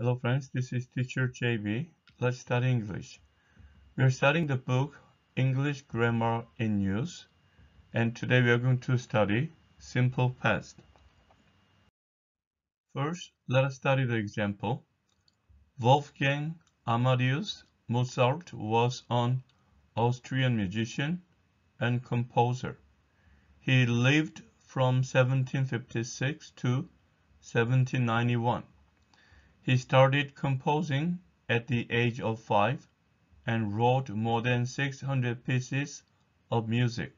Hello friends, this is teacher JB. Let's study English. We are studying the book English Grammar in Use, and today we are going to study simple past. First, let us study the example. Wolfgang Amadeus Mozart was an Austrian musician and composer. He lived from 1756 to 1791. He started composing at the age of 5 and wrote more than 600 pieces of music.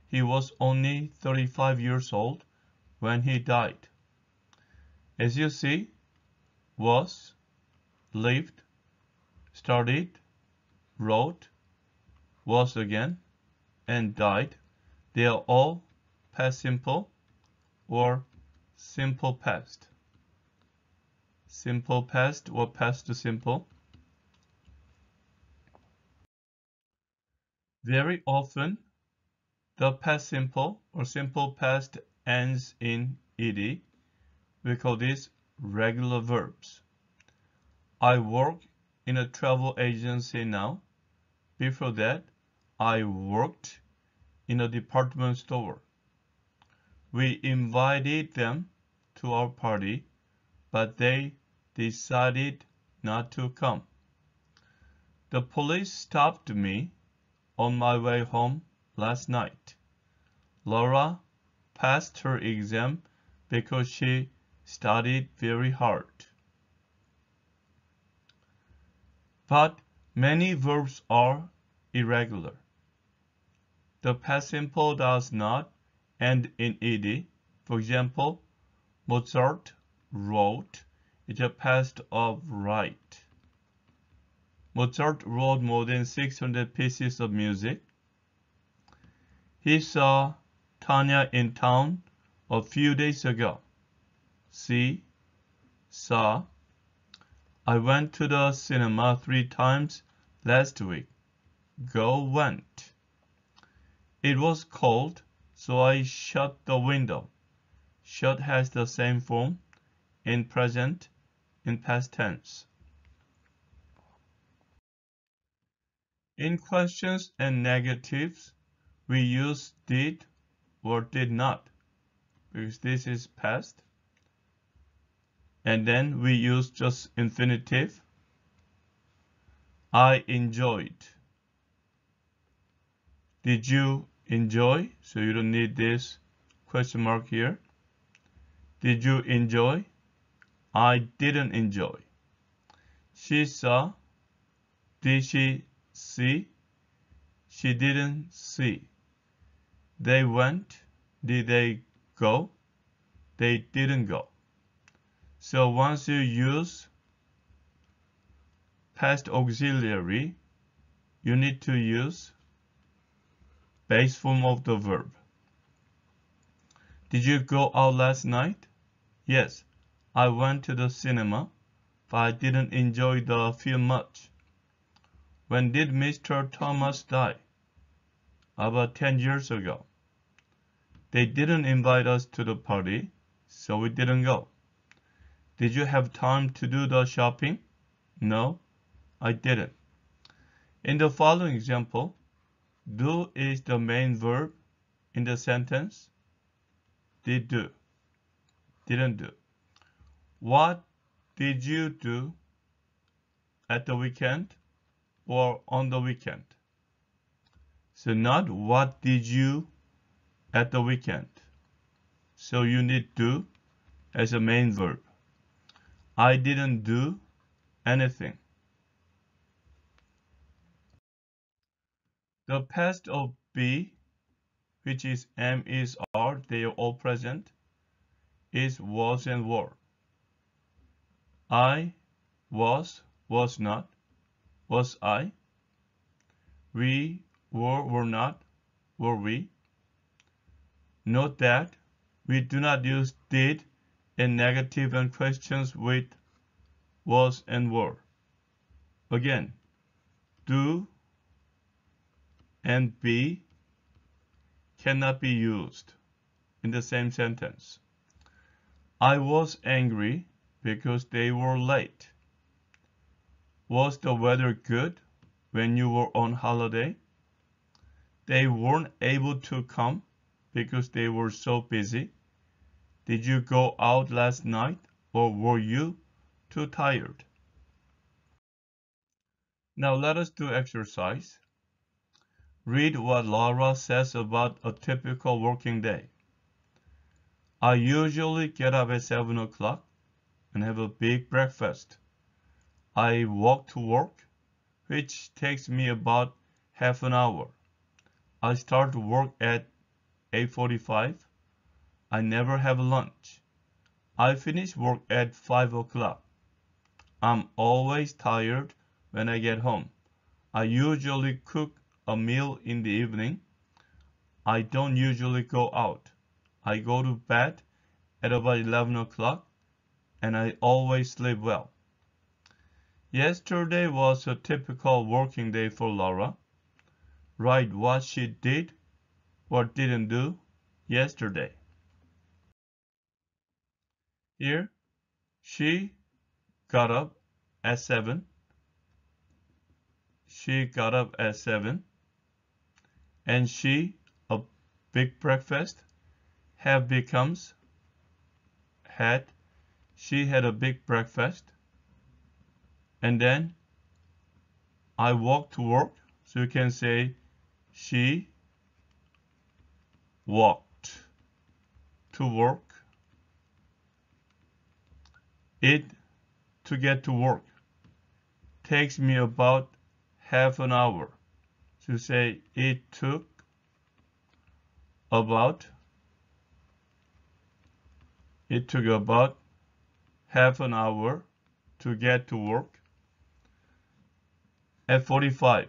He was only 35 years old when he died. As you see, was, lived, started, wrote, was again, and died. They are all past simple or simple past. Simple past or past simple. Very often, the past simple or simple past ends in ed. We call these regular verbs. I work in a travel agency now. Before that, I worked in a department store. We invited them to our party, but they decided not to come. The police stopped me on my way home last night. Laura passed her exam because she studied very hard. But many verbs are irregular. The past simple does not end in ed. For example, Mozart wrote is a past of write. Mozart wrote more than 600 pieces of music. He saw Tanya in town a few days ago. See, saw. I went to the cinema 3 times last week. Go, went. It was cold, so I shut the window. Shut has the same form in present, in past tense. In questions and negatives, we use did or did not, because this is past. And then we use just infinitive. I enjoyed. Did you enjoy? So you don't need this question mark here. Did you enjoy? I didn't enjoy. She saw. Did she see? She didn't see. They went. Did they go? They didn't go. So once you use past auxiliary, you need to use base form of the verb. Did you go out last night? Yes, I went to the cinema, but I didn't enjoy the film much. When did Mr. Thomas die? About 10 years ago. They didn't invite us to the party, so we didn't go. Did you have time to do the shopping? No, I didn't. In the following example, do is the main verb in the sentence. Did do. Didn't do. What did you do at the weekend or on the weekend? So not what did you at the weekend. So you need do as a main verb. I didn't do anything. The past of be, which is am, is, are, they are all present, is was and were. I was not, was I. We were not, were we. Note that we do not use did in negative and questions with was and were. Again, do and be cannot be used in the same sentence. I was angry because they were late. Was the weather good when you were on holiday? They weren't able to come because they were so busy. Did you go out last night or were you too tired? Now let us do exercise. Read what Laura says about a typical working day. I usually get up at 7 o'clock and have a big breakfast. I walk to work, which takes me about half an hour. I start work at 8:45. I never have lunch. I finish work at 5 o'clock. I'm always tired when I get home. I usually cook a meal in the evening. I don't usually go out. I go to bed at about 11 o'clock and I always sleep well. Yesterday was a typical working day for Laura. Write what she did or didn't do yesterday. Here, she got up at 7. She got up at 7. And she, a big breakfast, have becomes had. She had a big breakfast. And then I walked to work. So you can say she walked to work. It, to get to work, takes me about half an hour. So say it took about half an hour to get to work. At 45,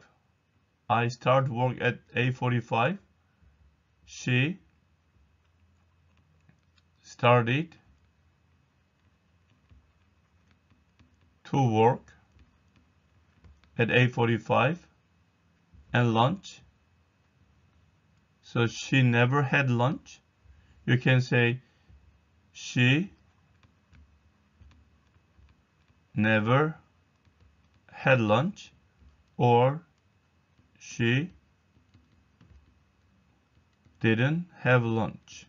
I start work at 8:45. She started to work at 8:45 and lunch. So she never had lunch. You can say she never had lunch or she didn't have lunch.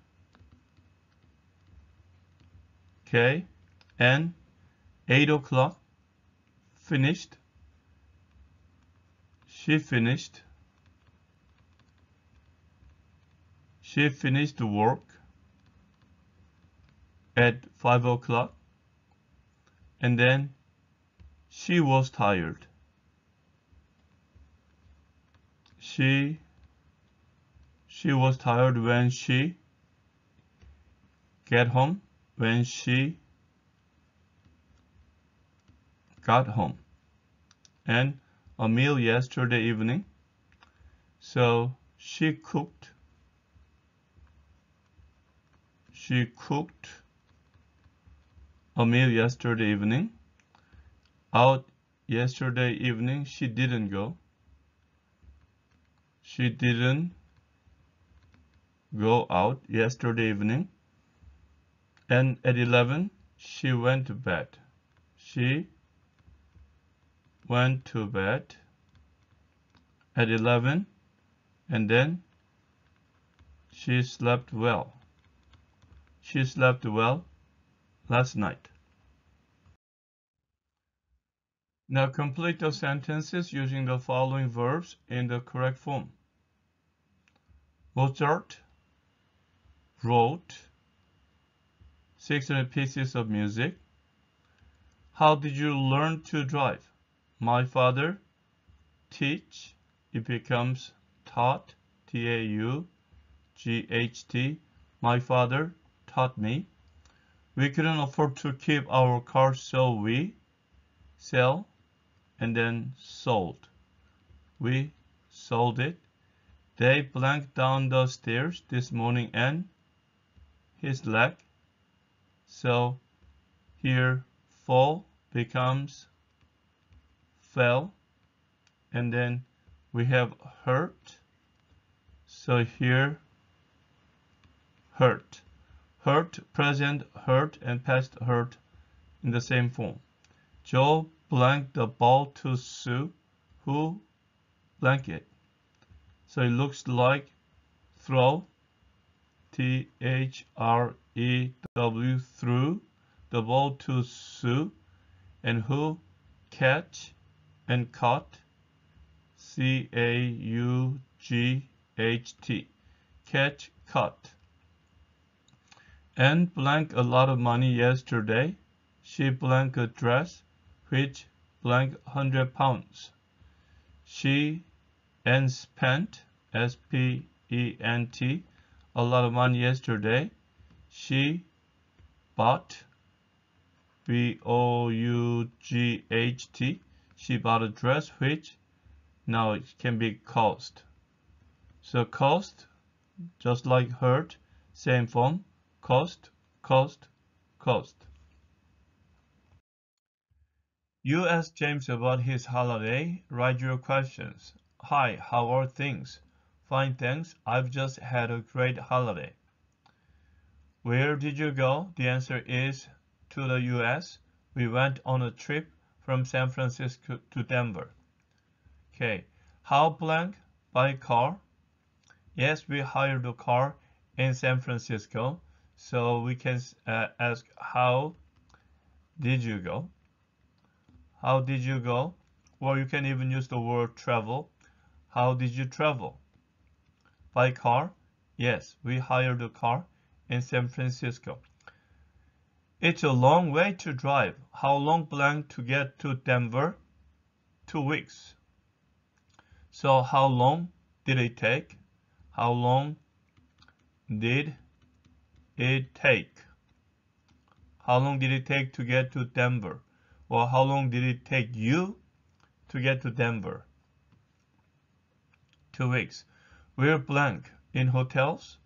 Okay, and 8 o'clock finished. She finished work at 5 o'clock and then she was tired. She was tired when she got home. When she got home. And a meal yesterday evening. So she cooked a meal yesterday evening. Out yesterday evening, she didn't go. She didn't go out yesterday evening. And at 11, she went to bed. She went to bed at 11 and then she slept well. She slept well last night. Now complete the sentences using the following verbs in the correct form. Mozart wrote 600 pieces of music. How did you learn to drive? My father teach. It becomes taught. T-A-U-G-H-T. My father taught me. We couldn't afford to keep our car, so we sell and then sold. We sold it. They blanked down the stairs this morning and his leg. So here fall becomes fell. And then we have hurt. So here hurt. Hurt, present hurt, and past hurt in the same form. Joe blanked the ball to Sue, who blanked it. So it looks like throw, T-H-R-E-W, threw the ball to Sue, and who catch and caught, C-A-U-G-H-T, catch, caught. Anne blanked a lot of money yesterday. She blanked a dress which blanked 100 pounds. Anne spent, S-P-E-N-T, a lot of money yesterday. She bought, B-O-U-G-H-T, she bought a dress which, now it can be cost. So cost, just like hurt, same form, cost, cost, cost. You ask James about his holiday. Write your questions. Hi, how are things? Fine, thanks. I've just had a great holiday. Where did you go? The answer is to the US. We went on a trip from San Francisco to Denver. Okay. How blank? By car? Yes, we hired a car in San Francisco. So we can ask, how did you go? How did you go? Or you can even use the word travel. How did you travel? By car? Yes, we hired a car in San Francisco. It's a long way to drive. How long blank to get to Denver? 2 weeks. So how long did it take? How long did it take? How long did it take to get to Denver? Or how long did it take you to get to Denver? 2 weeks. We're blank. In hotels?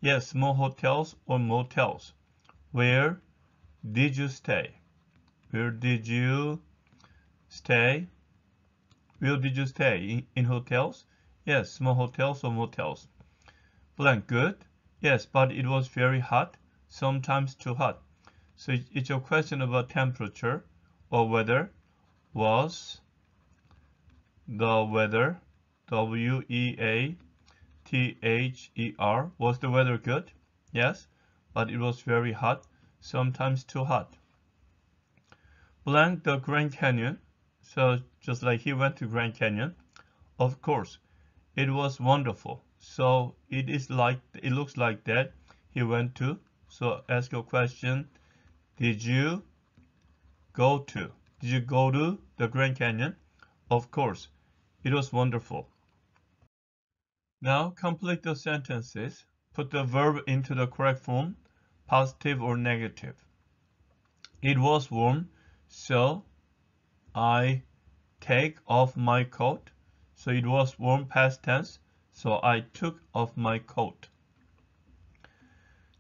Yes, small hotels or motels. Where did you stay? Where did you stay? Where did you stay? In hotels? Yes, small hotels or motels. Blank, good. Yes, but it was very hot, sometimes too hot. So it's a question about temperature or weather. Was the weather, W-E-A-T-H-E-R, was the weather good? Yes, but it was very hot, sometimes too hot. Blank the Grand Canyon. So just like he went to Grand Canyon. Of course, it was wonderful. So it looks like that he went to. So ask your question. Did you go to the Grand Canyon? Of course, it was wonderful. Now complete the sentences. Put the verb into the correct form, positive or negative. It was warm, so I take off my coat. So it was warm, past tense, so I took off my coat.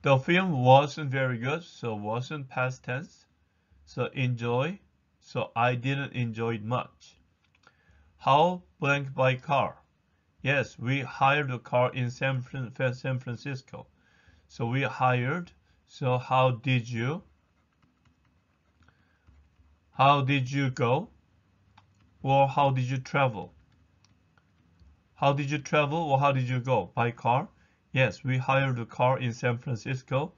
The film wasn't very good, so wasn't, past tense. So enjoy, so I didn't enjoy it much. How blank by car? Yes, we hired a car in San Francisco. So we hired, so how did you? How did you go? Or how did you travel? How did you travel or how did you go? By car? Yes, we hired a car in San Francisco.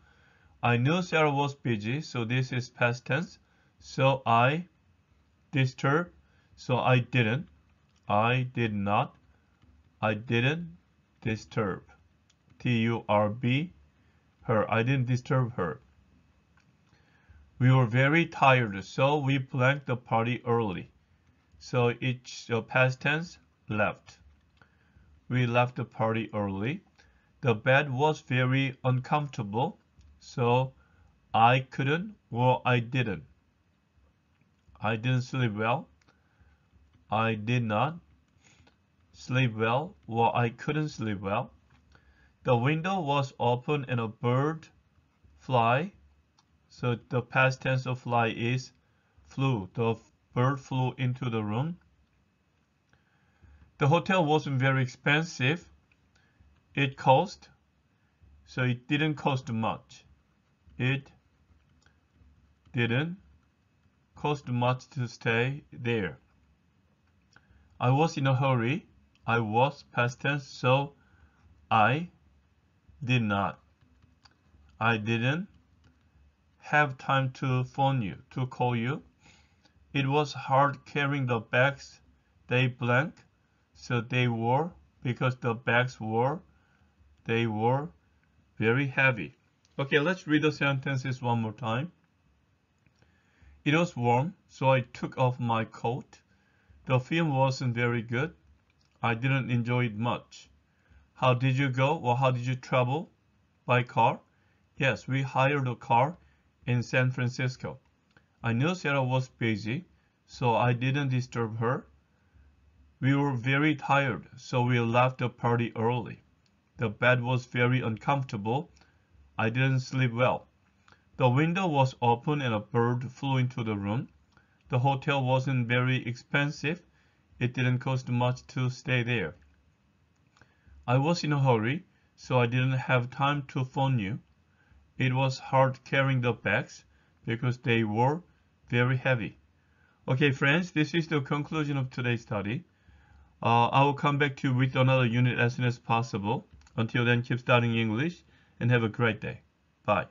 I knew Sarah was busy, so this is past tense. So I disturbed, so I didn't. I did not. I didn't disturb. T-U-R-B, her. I didn't disturb her. We were very tired, so we blanked the party early. So it's past tense, left. We left the party early. The bed was very uncomfortable, so I couldn't or I didn't. I didn't sleep well. I did not sleep well or I couldn't sleep well. The window was open and a bird fly. So the past tense of fly is flew. The bird flew into the room. The hotel wasn't very expensive. It cost, so it didn't cost much. It didn't cost much to stay there. I was in a hurry. I was past tense, so I did not. I didn't have time to phone you, to call you. It was hard carrying the bags. They blank, so they were, because the bags they were very heavy. Okay, let's read the sentences one more time. It was warm, so I took off my coat. The film wasn't very good. I didn't enjoy it much. How did you go, or how did you travel? By car? Yes, we hired a car in San Francisco. I knew Sarah was busy, so I didn't disturb her. We were very tired, so we left the party early. The bed was very uncomfortable. I didn't sleep well. The window was open and a bird flew into the room. The hotel wasn't very expensive. It didn't cost much to stay there. I was in a hurry, so I didn't have time to phone you. It was hard carrying the bags because they were very heavy. Okay, friends, this is the conclusion of today's study. I will come back to you with another unit as soon as possible. Until then, keep studying English and have a great day. Bye.